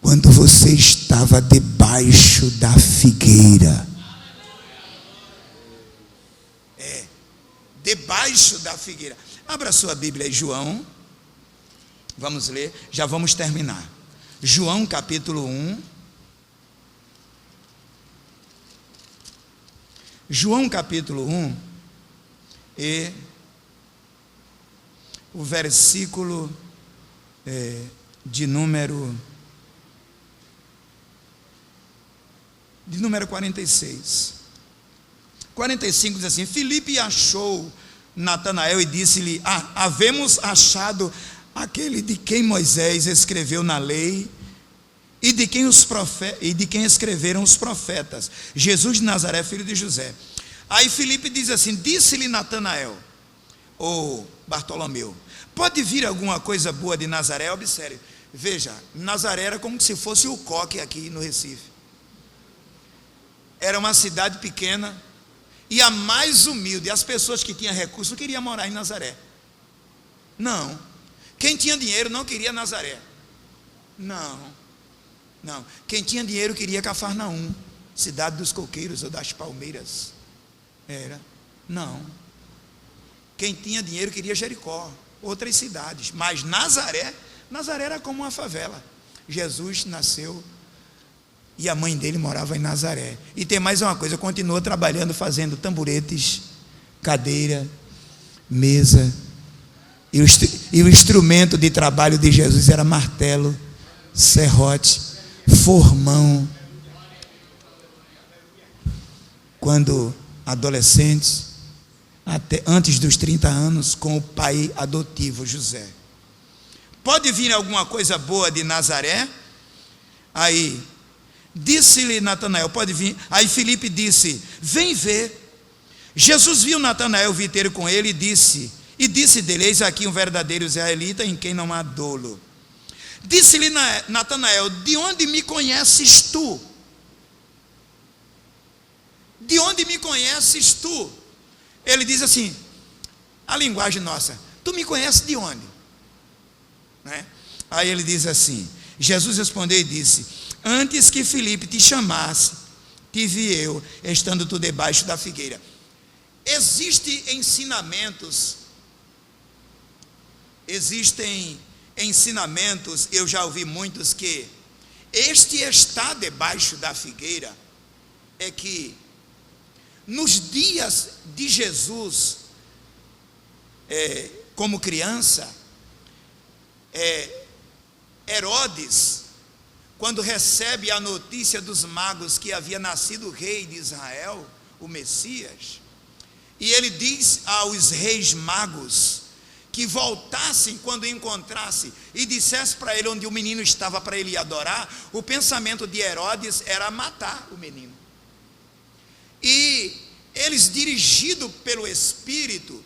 quando você estava debaixo da figueira. Debaixo da figueira. Abra sua Bíblia aí, João. Vamos ler, já vamos terminar. João capítulo 1. João capítulo 1 e o versículo de número 46. 45 diz assim: Filipe achou Natanael e disse-lhe: havemos achado aquele de quem Moisés escreveu na lei e de quem escreveram os profetas, Jesus de Nazaré, filho de José. Aí Filipe diz assim: disse-lhe Natanael, ou Bartolomeu, pode vir alguma coisa boa de Nazaré? Observe, veja, Nazaré era como se fosse o Coque aqui no Recife. Era uma cidade pequena e a mais humilde. As pessoas que tinham recurso não queriam morar em Nazaré. Não. Quem tinha dinheiro não queria Nazaré. Não. Quem tinha dinheiro queria Cafarnaum, cidade dos coqueiros ou das palmeiras. Não. Quem tinha dinheiro queria Jericó, outras cidades. Mas Nazaré era como uma favela. Jesus nasceu e a mãe dele morava em Nazaré. E tem mais uma coisa: continuou trabalhando, fazendo tamboretes, cadeira, mesa. E o instrumento de trabalho de Jesus era martelo, serrote, formão. Quando adolescente, até antes dos 30 anos, com o pai adotivo José. Pode vir alguma coisa boa de Nazaré? Aí disse-lhe Natanael: pode vir. Aí Filipe disse: vem ver. Jesus viu Natanael vir ter com ele e disse dele: eis aqui um verdadeiro israelita em quem não há dolo. Disse-lhe Natanael: de onde me conheces tu? De onde me conheces tu? Ele diz assim, a linguagem nossa: tu me conheces de onde? Aí ele diz assim, Jesus respondeu e disse: antes que Filipe te chamasse, te vi eu, estando tu debaixo da figueira. Existem ensinamentos, eu já ouvi muitos, que este estar debaixo da figueira é que nos dias de Jesus, como criança, Herodes, quando recebe a notícia dos magos que havia nascido o rei de Israel, o Messias, e ele diz aos reis magos que voltassem quando encontrasse e dissesse para ele onde o menino estava para ele ir adorar, o pensamento de Herodes era matar o menino. E eles, dirigidos pelo Espírito,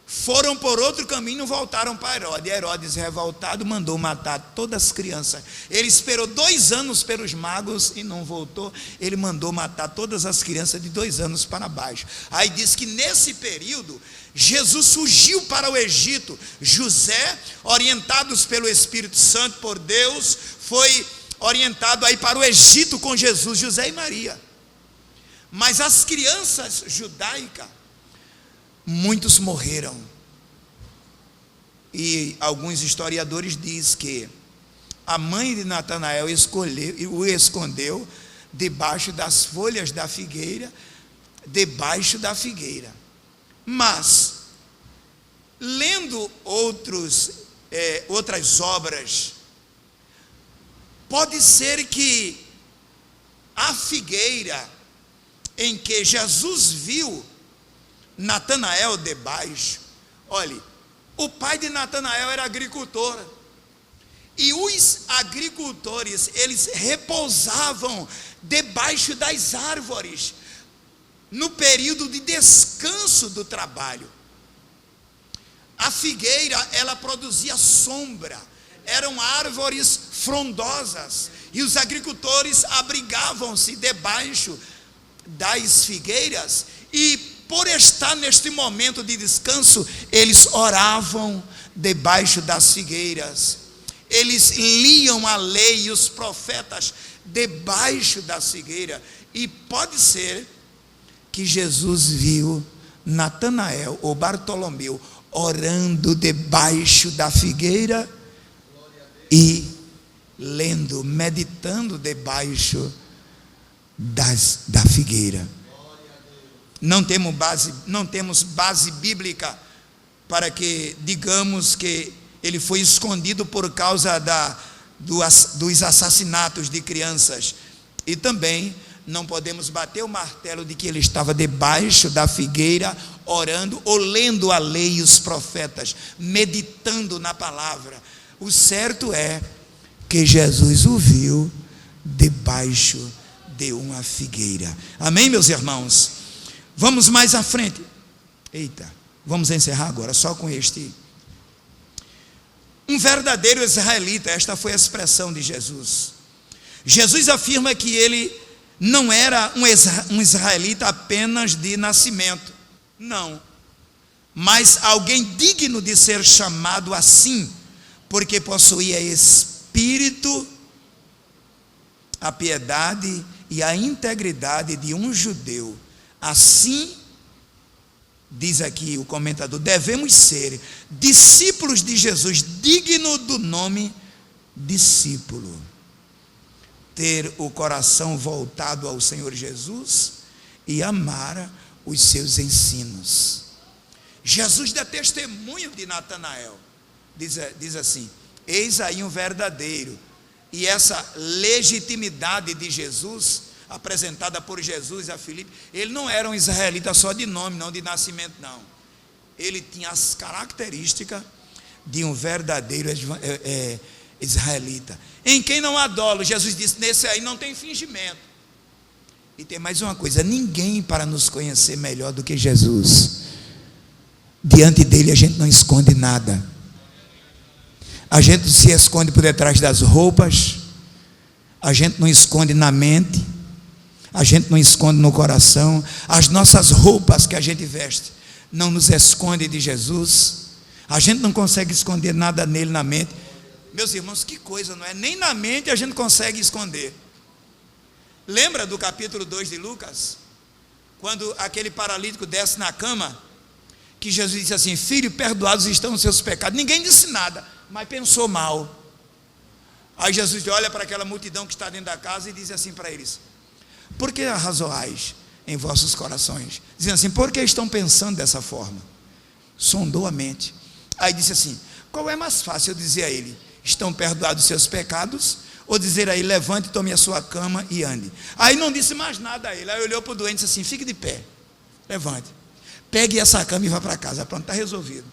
foram por outro caminho, voltaram para Herodes. Herodes, revoltado, mandou matar todas as crianças. Ele esperou 2 anos pelos magos e não voltou. Ele mandou matar todas as crianças de 2 anos para baixo. Aí diz que nesse período Jesus fugiu para o Egito. José, orientados pelo Espírito Santo, por Deus, foi orientado a ir para o Egito com Jesus, José e Maria. Mas as crianças judaicas muitos morreram. E alguns historiadores dizem que a mãe de Natanael o escondeu debaixo das folhas da figueira, Mas, lendo outras obras, pode ser que a figueira em que Jesus viu Natanael debaixo, olhe, o pai de Natanael era agricultor, e os agricultores, eles repousavam debaixo das árvores, no período de descanso do trabalho. A figueira, ela produzia sombra, eram árvores frondosas, e os agricultores abrigavam-se debaixo das figueiras, e por estar neste momento de descanso, eles oravam debaixo das figueiras, eles liam a lei e os profetas debaixo das figueiras. E pode ser que Jesus viu Natanael ou Bartolomeu orando debaixo da figueira e lendo, meditando debaixo da figueira. Não temos base bíblica para que digamos que ele foi escondido por causa dos assassinatos de crianças, e também não podemos bater o martelo de que ele estava debaixo da figueira orando ou lendo a lei e os profetas, meditando na palavra. O certo é que Jesus o viu debaixo de uma figueira. Amém, meus irmãos? Vamos mais à frente. Vamos encerrar agora só com este. Um verdadeiro israelita, esta foi a expressão de Jesus. Jesus afirma que ele não era um israelita apenas de nascimento, não, mas alguém digno de ser chamado assim, porque possuía espírito, a piedade e a integridade de um judeu. Assim, diz aqui o comentador, devemos ser discípulos de Jesus, digno do nome discípulo. Ter o coração voltado ao Senhor Jesus e amar os seus ensinos. Jesus dá testemunho de Natanael, diz assim: eis aí um verdadeiro. E essa legitimidade de Jesus, apresentada por Jesus a Filipe, ele não era um israelita só de nome, não de nascimento, não. Ele tinha as características de um verdadeiro israelita, em quem não há dolo. Jesus disse: nesse aí não tem fingimento. E tem mais uma coisa: ninguém para nos conhecer melhor do que Jesus. Diante dele a gente não esconde nada. A gente se esconde por detrás das roupas, a gente não esconde na mente, a gente não esconde no coração. As nossas roupas que a gente veste não nos esconde de Jesus. A gente não consegue esconder nada nele na mente. Meus irmãos, que coisa, não é? Nem na mente a gente consegue esconder. Lembra do capítulo 2 de Lucas? Quando aquele paralítico desce na cama, que Jesus disse assim: filho, perdoados estão os seus pecados. Ninguém disse nada, mas pensou mal. Aí Jesus olha para aquela multidão que está dentro da casa e diz assim para eles: por que arrazoais em vossos corações? Dizendo assim: por que estão pensando dessa forma? Sondou a mente. Aí disse assim: qual é mais fácil eu dizer a ele: estão perdoados os seus pecados, ou dizer a ele: levante, tome a sua cama e ande? Aí não disse mais nada a ele. Aí olhou para o doente e disse assim: fique de pé, levante, pegue essa cama e vá para casa. Pronto, está resolvido.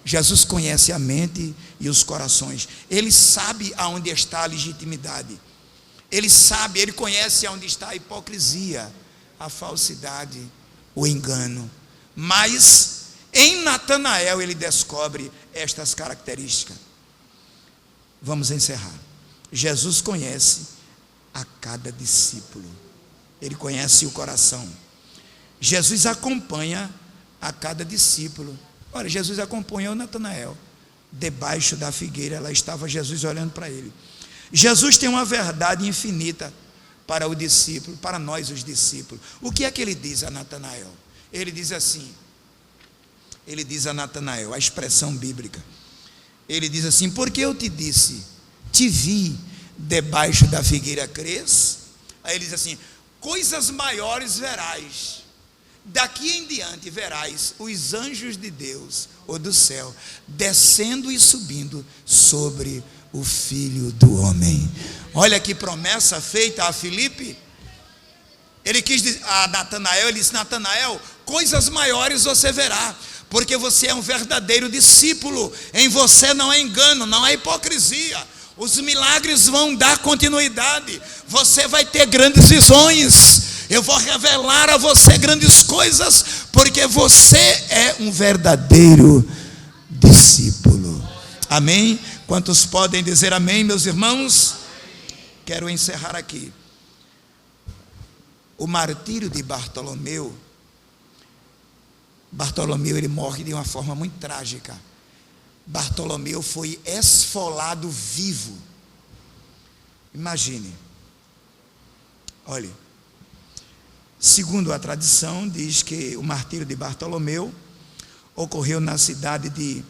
Jesus conhece a mente e os corações. Ele sabe aonde está a legitimidade. Ele sabe, ele conhece aonde está a hipocrisia, a falsidade, o engano. Mas em Natanael ele descobre estas características. Vamos encerrar. Jesus conhece a cada discípulo. Ele conhece o coração. Jesus acompanha a cada discípulo. Olha, Jesus acompanhou Natanael. Debaixo da figueira, lá estava Jesus olhando para ele. Jesus tem uma verdade infinita para o discípulo, para nós os discípulos. O que é que ele diz a Natanael? Ele diz assim, ele diz a Natanael, a expressão bíblica, ele diz assim: porque eu te disse, te vi debaixo da figueira cres. Aí ele diz assim: coisas maiores verás, daqui em diante verás os anjos de Deus, ou do céu, descendo e subindo sobre o Filho do Homem. Olha que promessa feita a Filipe. Ele quis dizer a Natanael, ele disse: Natanael, coisas maiores você verá, porque você é um verdadeiro discípulo, em você não há engano, não há hipocrisia, os milagres vão dar continuidade, você vai ter grandes visões, eu vou revelar a você grandes coisas, porque você é um verdadeiro discípulo. Amém? Quantos podem dizer amém, meus irmãos? Quero encerrar aqui. O martírio de Bartolomeu, ele morre de uma forma muito trágica. Bartolomeu foi esfolado vivo. Imagine. Olhe, segundo a tradição, diz que o martírio de Bartolomeu ocorreu na cidade de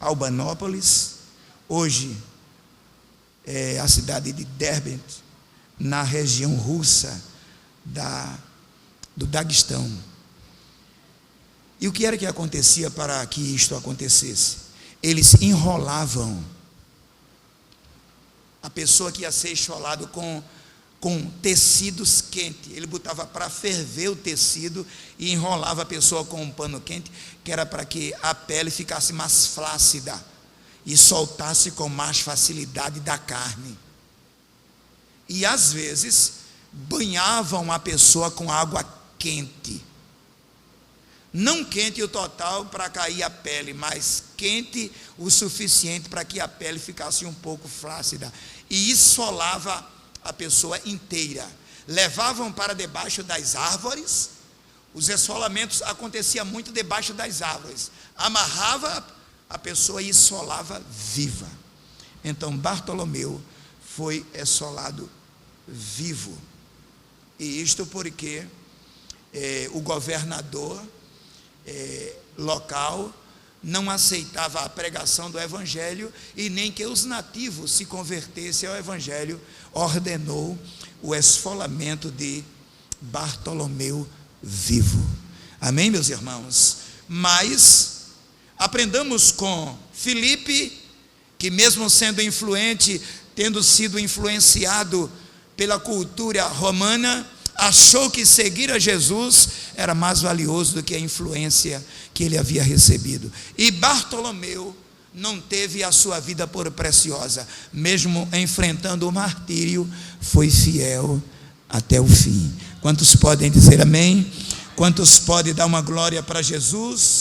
Albanópolis, hoje é a cidade de Derbent, na região russa do Daguestão. E o que era que acontecia para que isto acontecesse? Eles enrolavam a pessoa que ia ser esfolado com tecidos quentes. Ele botava para ferver o tecido e enrolava a pessoa com um pano quente, que era para que a pele ficasse mais flácida e soltasse com mais facilidade da carne. E às vezes banhavam a pessoa com água quente, não quente o total para cair a pele, mas quente o suficiente para que a pele ficasse um pouco flácida, e esfolava a pessoa inteira. Levavam para debaixo das árvores. Os esfolamentos aconteciam muito debaixo das árvores. Amarrava a pessoa e esfolava viva. Então Bartolomeu foi esfolado vivo. E isto porque o governador local não aceitava a pregação do evangelho, e nem que os nativos se convertessem ao evangelho, ordenou o esfolamento de Bartolomeu vivo. Amém, meus irmãos? Mas aprendamos com Filipe, que mesmo sendo influente, tendo sido influenciado pela cultura romana, achou que seguir a Jesus era mais valioso do que a influência que ele havia recebido. E Bartolomeu não teve a sua vida por preciosa, mesmo enfrentando o martírio, foi fiel até o fim. Quantos podem dizer amém? Quantos podem dar uma glória para Jesus?